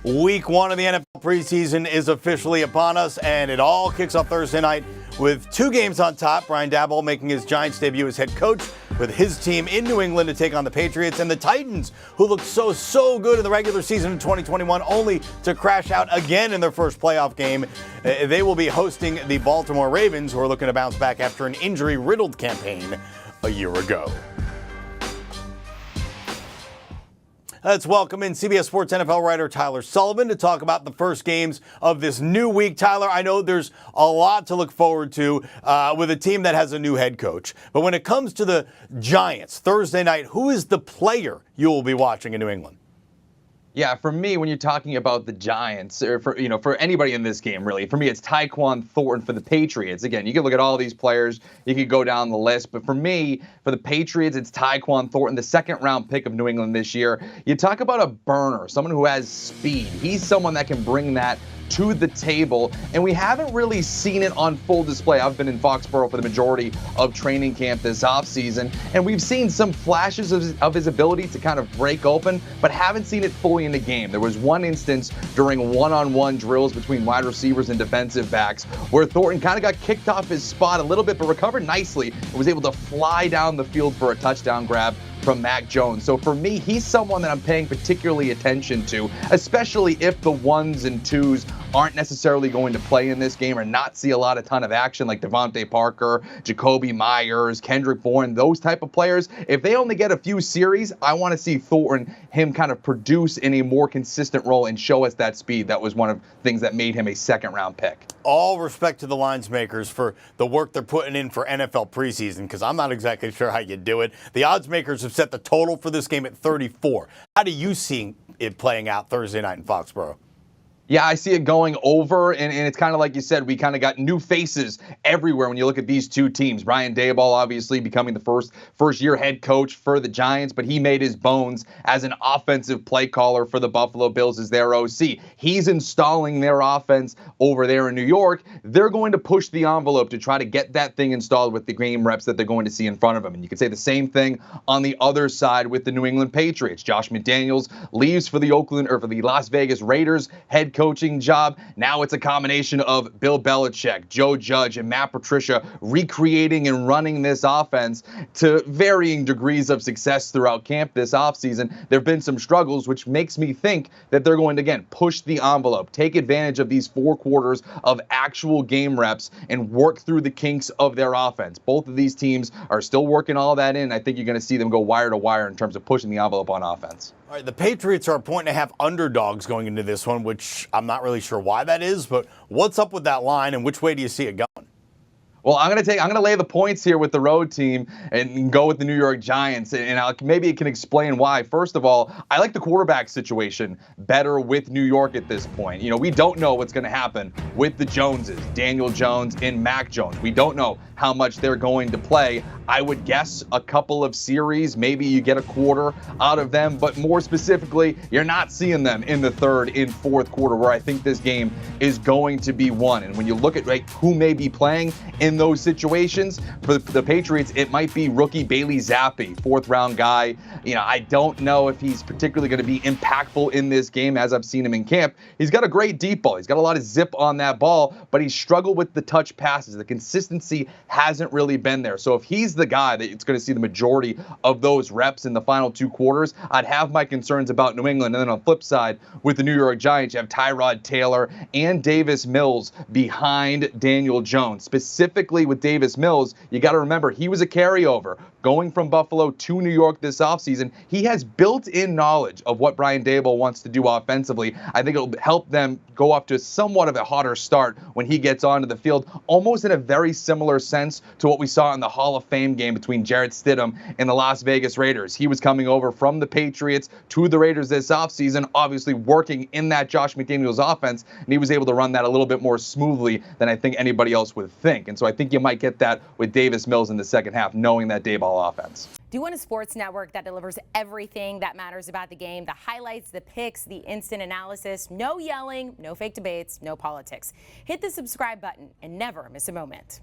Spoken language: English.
Week 1 of the NFL preseason is officially upon us, and it all kicks off Thursday night with 2 games on top. Brian Daboll making his Giants debut as head coach with his team in New England to take on the Patriots, and the Titans, who looked so good in the regular season in 2021, only to crash out again in their first playoff game. They will be hosting the Baltimore Ravens, who are looking to bounce back after an injury-riddled campaign a year ago. Let's welcome in CBS Sports NFL writer Tyler Sullivan to talk about the first games of this new week. Tyler, I know there's a lot to look forward to with a team that has a new head coach. But when it comes to the Giants, Thursday night, who is the player you will be watching in New England? Yeah, for me, when you're talking about the Giants, or for anybody in this game, really, for me, it's Tyquan Thornton for the Patriots. Again, you can look at all these players, you could go down the list, but for me, for the Patriots, it's Tyquan Thornton, the second-round pick of New England this year. You talk about a burner, someone who has speed. He's someone that can bring that to the table, and we haven't really seen it on full display. I've been in Foxborough for the majority of training camp this offseason, and we've seen some flashes of his ability to kind of break open, but haven't seen it fully in the game. There was one instance during one-on-one drills between wide receivers and defensive backs where Thornton kind of got kicked off his spot a little bit, but recovered nicely and was able to fly down the field for a touchdown grab from Mac Jones. So for me, he's someone that I'm paying particularly attention to, especially if the ones and twos aren't necessarily going to play in this game or not see a ton of action like Devontae Parker, Jacoby Myers, Kendrick Bourne, those type of players. If they only get a few series, I want to see Thornton, him kind of produce in a more consistent role and show us that speed. That was one of the things that made him a second-round pick. All respect to the lines makers for the work they're putting in for NFL preseason, because I'm not exactly sure how you do it. The odds makers have set the total for this game at 34. How do you see it playing out Thursday night in Foxborough? Yeah, I see it going over, and it's kind of like you said, we kind of got new faces everywhere when you look at these two teams. Brian Daboll obviously becoming the first-year head coach for the Giants, but he made his bones as an offensive play caller for the Buffalo Bills as their OC. He's installing their offense over there in New York. They're going to push the envelope to try to get that thing installed with the game reps that they're going to see in front of them. And you could say the same thing on the other side with the New England Patriots. Josh McDaniels leaves for the Las Vegas Raiders head coaching job. Now it's a combination of Bill Belichick, Joe Judge, and Matt Patricia recreating and running this offense to varying degrees of success throughout camp this offseason. There have been some struggles, which makes me think that they're going to, again, push the envelope, take advantage of these 4 quarters of actual game reps, and work through the kinks of their offense. Both of these teams are still working all that in. I think you're going to see them go wire to wire in terms of pushing the envelope on offense. All right, the Patriots are 1.5 underdogs going into this one, which I'm not really sure why that is, but what's up with that line and which way do you see it going? Well, I'm going to lay the points here with the road team and go with the New York Giants, and maybe it can explain why. First of all, I like the quarterback situation better with New York at this point. We don't know what's going to happen with the Joneses, Daniel Jones and Mac Jones. We don't know how much they're going to play. I would guess a couple of series, maybe you get a quarter out of them, but more specifically, you're not seeing them in the third and fourth quarter where I think this game is going to be won. And when you look at who may be playing in those situations, for the Patriots, it might be rookie Bailey Zappi, 4th-round guy. I don't know if he's particularly going to be impactful in this game as I've seen him in camp. He's got a great deep ball. He's got a lot of zip on that ball, but he's struggled with the touch passes. The consistency hasn't really been there. So if he's the guy that's going to see the majority of those reps in the final 2 quarters, I'd have my concerns about New England. And then on the flip side, with the New York Giants, you have Tyrod Taylor and Davis Mills behind Daniel Jones. Specifically with Davis Mills, you got to remember he was a carryover going from Buffalo to New York this offseason. He has built-in knowledge of what Brian Daboll wants to do offensively. I think it'll help them go off to somewhat of a hotter start when he gets onto the field, almost in a very similar sense to what we saw in the Hall of Fame game between Jarrett Stidham and the Las Vegas Raiders. He was coming over from the Patriots to the Raiders this offseason, obviously working in that Josh McDaniels offense, and he was able to run that a little bit more smoothly than I think anybody else would think. And so I think you might get that with Davis Mills in the second half, knowing that Daboll offense. Do you want a sports network that delivers everything that matters about the game? The highlights, the picks, the instant analysis, no yelling, no fake debates, no politics. Hit the subscribe button and never miss a moment.